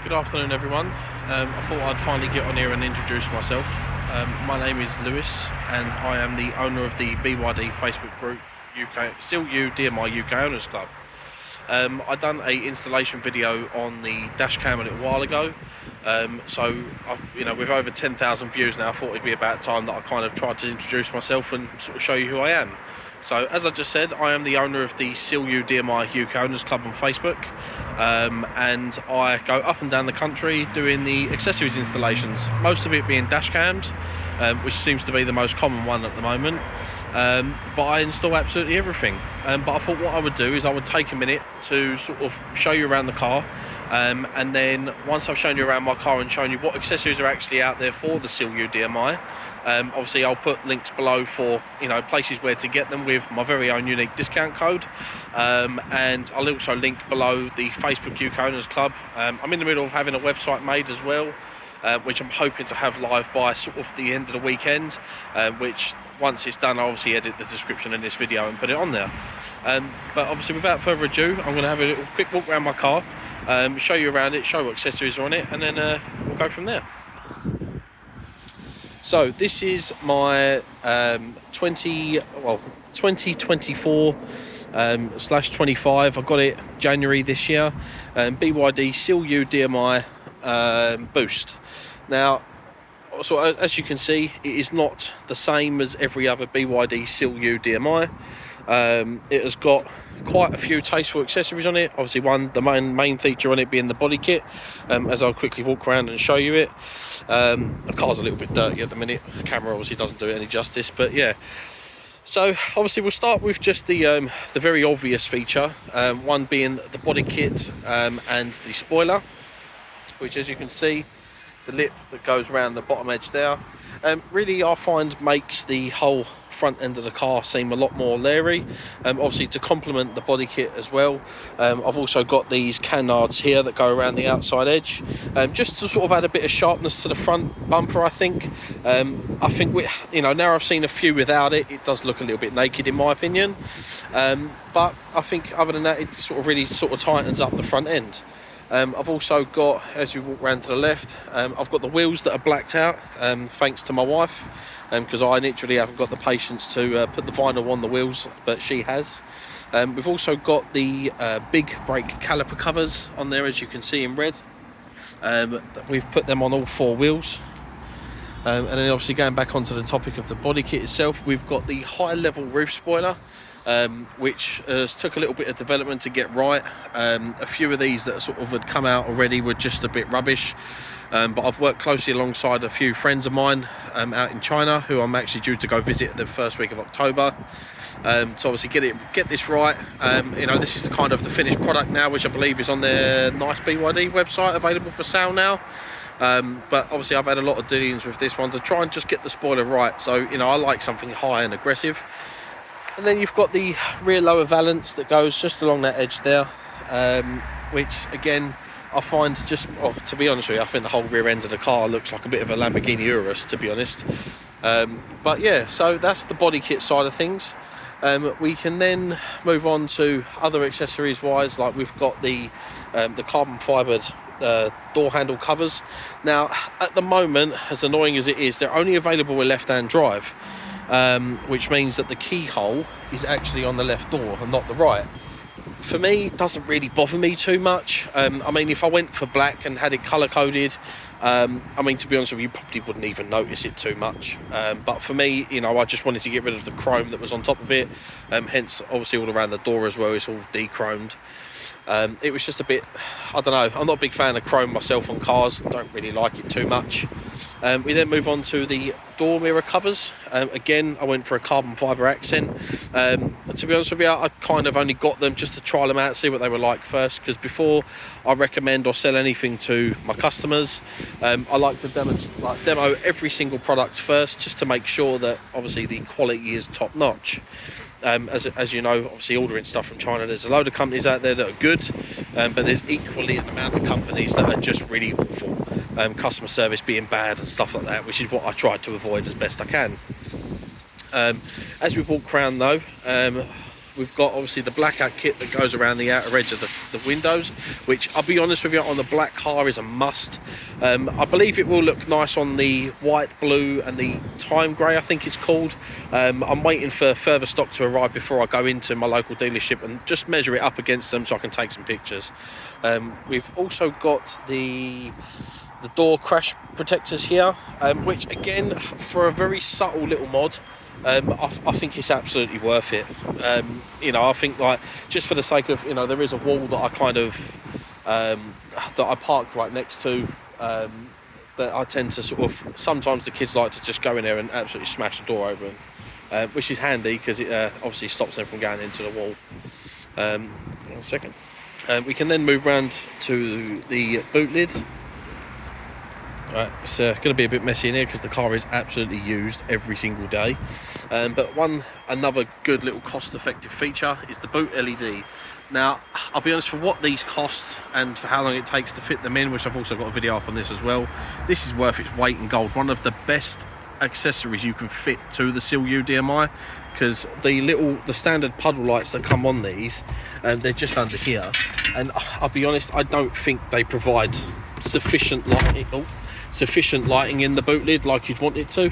Good afternoon, everyone. I thought I'd finally get on here and introduce myself. My name is Lewis, and I am the owner of the BYD Facebook group UK CLU DMI UK Owners Club. I done a installation video on the dash cam a little while ago. So I've, with over 10,000 views now, I thought it'd be about time that I kind of tried to introduce myself and sort of show you who I am. So, as I just said, I am the owner of the CLU DMI UK Owners Club on Facebook, and I go up and down the country doing the accessories installations, most of it being dash cams, which seems to be the most common one at the moment. But I install absolutely everything. But I thought what I would do is I would take a minute to sort of show you around the car, and then once I've shown you around my car and shown you what accessories are actually out there for the CLU DMI, obviously I'll put links below for places where to get them with my very own unique discount code, and I'll also link below the Facebook UK Owners Club. I'm in the middle of having a website made as well, which I'm hoping to have live by sort of the end of the weekend, which once it's done I'll obviously edit the description in this video and put it on there. But obviously without further ado, I'm going to have a little quick walk around my car, show you around it, show what accessories are on it, and then we'll go from there. So this is my 2024 /25. I got it January this year. BYD CLU DMI Boost. Now, so as you can see, it is not the same as every other BYD CLU DMI. It has got quite a few tasteful accessories on it. Obviously, the main feature on it being the body kit, as I'll quickly walk around and show you it. The car's a little bit dirty at the minute. The camera obviously doesn't do it any justice, but yeah. So obviously we'll start with just the very obvious feature, one being the body kit and the spoiler, which, as you can see, the lip that goes around the bottom edge there, really I find makes the whole front end of the car seem a lot more leery. Obviously, to complement the body kit as well, I've also got these canards here that go around the outside edge, just to sort of add a bit of sharpness to the front bumper. I think now I've seen a few without it, it does look a little bit naked in my opinion, but I think other than that, it really tightens up the front end. I've also got, as you walk around to the left, I've got the wheels that are blacked out, thanks to my wife, because I literally haven't got the patience to put the vinyl on the wheels, but she has. We've also got the big brake caliper covers on there, as you can see in red. We've put them on all four wheels. And then obviously going back onto the topic of the body kit itself, we've got the high level roof spoiler, which took a little bit of development to get right. A few of these that sort of had come out already were just a bit rubbish, but I've worked closely alongside a few friends of mine out in China, who I'm actually due to go visit the first week of October, to obviously get this right. This is kind of the finished product now, which I believe is on their Nice BYD website, available for sale now. But obviously I've had a lot of dealings with this one to try and just get the spoiler right, so I like something high and aggressive. And then you've got the rear lower valance that goes just along that edge there, which again I find to be honest with you, I think the whole rear end of the car looks like a bit of a Lamborghini Urus, to be honest. But yeah, so that's the body kit side of things. We can then move on to other accessories wise, like we've got the carbon fibered door handle covers. Now at the moment, as annoying as it is, they're only available with left-hand drive, which means that the keyhole is actually on the left door and not the right. For me, it doesn't really bother me too much. If I went for black and had it colour coded, to be honest with you, probably wouldn't even notice it too much. But for me, I just wanted to get rid of the chrome that was on top of it. Hence, obviously, all around the door as well, it's all de-chromed. It was just a bit, I don't know, I'm not a big fan of chrome myself on cars, don't really like it too much. We then move on to the door mirror covers. Again, I went for a carbon fibre accent. To be honest with you, I kind of only got them just to try them out, see what they were like first, because before I recommend or sell anything to my customers, I like to demo every single product first, just to make sure that obviously the quality is top notch. As you know, obviously ordering stuff from China, there's a load of companies out there that are good, but there's equally an amount of companies that are just really awful, customer service being bad and stuff like that, which is what I try to avoid as best I can. As we walk around though, we've got obviously the blackout kit that goes around the outer edge of the windows, which I'll be honest with you, on the black car is a must. I believe it will look nice on the white, blue and the time grey, I think it's called. I'm waiting for further stock to arrive before I go into my local dealership and just measure it up against them so I can take some pictures. We've also got the door crash protectors here, which again, for a very subtle little mod, I think it's absolutely worth it. I think, like, just for the sake of, there is a wall that I kind of that I park right next to, that I tend to sort of, sometimes the kids like to just go in there and absolutely smash the door open, which is handy because it obviously stops them from going into the wall. One second. We can then move round to the boot lids. Right, it's going to be a bit messy in here because the car is absolutely used every single day. But another good little cost-effective feature is the boot LED. Now, I'll be honest, for what these cost and for how long it takes to fit them in, which I've also got a video up on this as well, this is worth its weight in gold. One of the best accessories you can fit to the Silju DMI, because the standard puddle lights that come on these, they're just under here, and I'll be honest, I don't think they provide sufficient lighting in the boot lid like you'd want it to,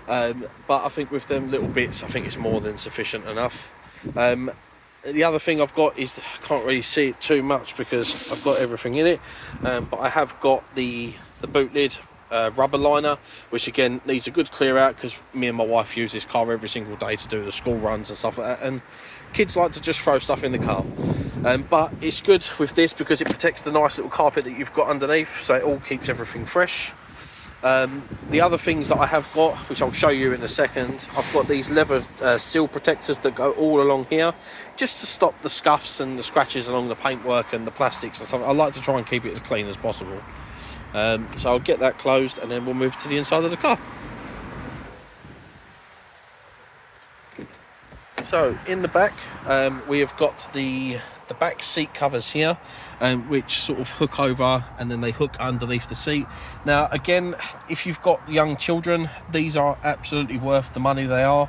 but I think with them little bits, I think it's more than sufficient enough. The other thing I've got is, I can't really see it too much because I've got everything in it, but I have got the boot lid rubber liner, which again needs a good clear out because me and my wife use this car every single day to do the school runs and stuff like that, and kids like to just throw stuff in the car. But it's good with this because it protects the nice little carpet that you've got underneath, so it all keeps everything fresh. The other things that I have got, which I'll show you in a second, I've got these leather seal protectors that go all along here, just to stop the scuffs and the scratches along the paintwork and the plastics and stuff. I like to try and keep it as clean as possible. So I'll get that closed and then we'll move to the inside of the car. So in the back, we have got the back seat covers here, which sort of hook over and then they hook underneath the seat. Now again, if you've got young children, these are absolutely worth the money they are,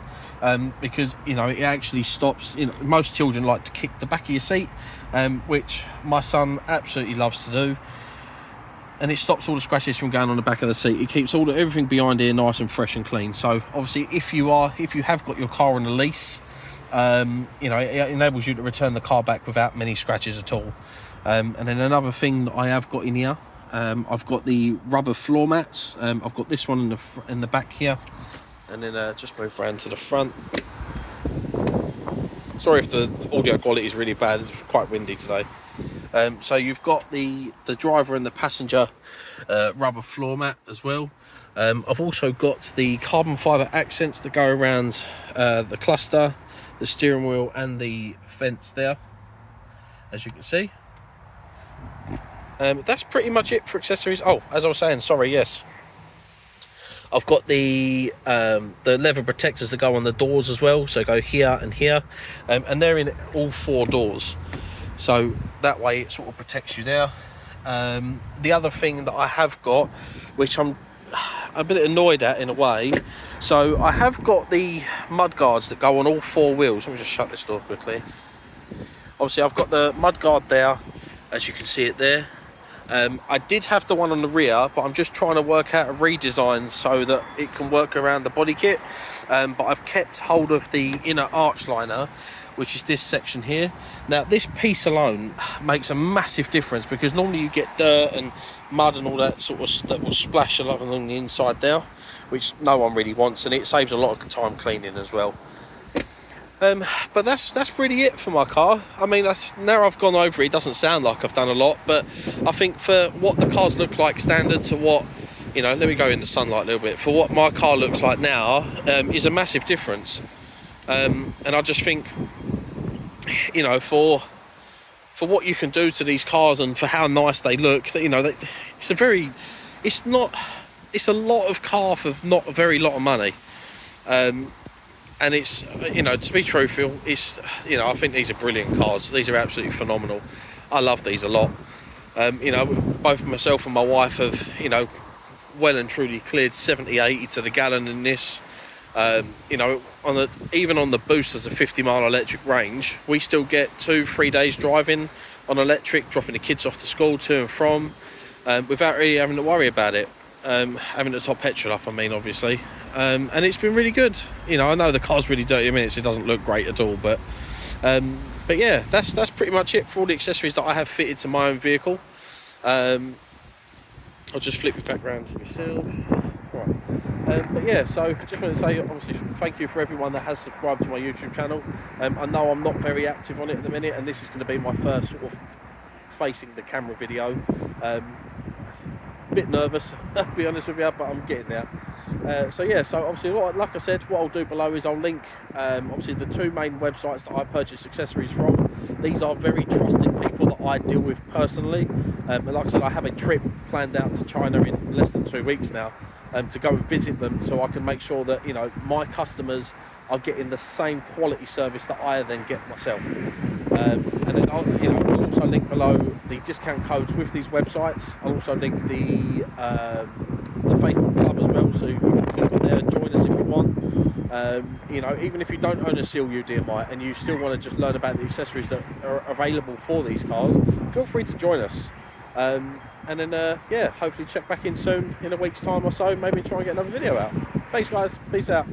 because it actually stops, most children like to kick the back of your seat, which my son absolutely loves to do, and it stops all the scratches from going on the back of the seat. It keeps everything behind here nice and fresh and clean. So obviously if you have got your car on a lease, it enables you to return the car back without many scratches at all. And then another thing that I have got in here, I've got the rubber floor mats. I've got this one in the back here, and then just move around to the front. Sorry if the audio quality is really bad, it's quite windy today. So you've got the driver and the passenger rubber floor mat as well. I've also got the carbon fibre accents that go around the cluster, the steering wheel and the fence there, as you can see. That's pretty much it for accessories. Oh, as I was saying, sorry, yes, I've got the leather protectors that go on the doors as well, so go here and here, and they're in all four doors, so that way it sort of protects you there. The other thing that I have got, which I'm a bit annoyed at in a way, so I have got the mud guards that go on all four wheels. Let me just shut this door quickly. Obviously I've got the mud guard there, as you can see it there. I did have the one on the rear, but I'm just trying to work out a redesign so that it can work around the body kit, but I've kept hold of the inner arch liner, which is this section here. Now this piece alone makes a massive difference, because normally you get dirt and mud and all that sort of that will splash a lot along the inside there, which no one really wants, and it saves a lot of time cleaning as well. But that's really it for my car. I mean, now I've gone over it, it doesn't sound like I've done a lot, but I think for what the cars look like standard to what, let me go in the sunlight a little bit, for what my car looks like now, is a massive difference. And I just think, for what you can do to these cars and for how nice they look, it's a lot of car for not a very lot of money. And it's, to be truthful, I think these are brilliant cars. These are absolutely phenomenal. I love these a lot. Both myself and my wife have, well and truly cleared 70, 80 to the gallon in this. You know, even on the Boost as a 50-mile electric range, we still get 2-3 days driving on electric, dropping the kids off to school to and from, without really having to worry about it. Having to top petrol up, I mean, obviously. And it's been really good. You know, I know the car's really dirty in minutes, it doesn't look great at all, but yeah, that's pretty much it for all the accessories that I have fitted to my own vehicle. I'll just flip you back round to myself. Right. But yeah, so just want to say, obviously, thank you for everyone that has subscribed to my YouTube channel. I know I'm not very active on it at the minute, and this is going to be my first sort of facing the camera video. Bit nervous, I'll be honest with you, but I'm getting there. So yeah, so obviously, like I said, what I'll do below is I'll link obviously the 2 main websites that I purchase accessories from. These are very trusted people that I deal with personally. And like I said, I have a trip planned out to China in less than 2 weeks now, to go and visit them, so I can make sure that, you know, my customers are getting the same quality service that I then get myself. And then I'll also link below the discount codes with these websites. I'll also link the Facebook club as well, so you can click on there and join us if you want. You know, even if you don't own a Seal UDMI and you still want to just learn about the accessories that are available for these cars, feel free to join us. And then yeah, hopefully check back in soon in a week's time or so, maybe try and get another video out. Thanks guys, peace out.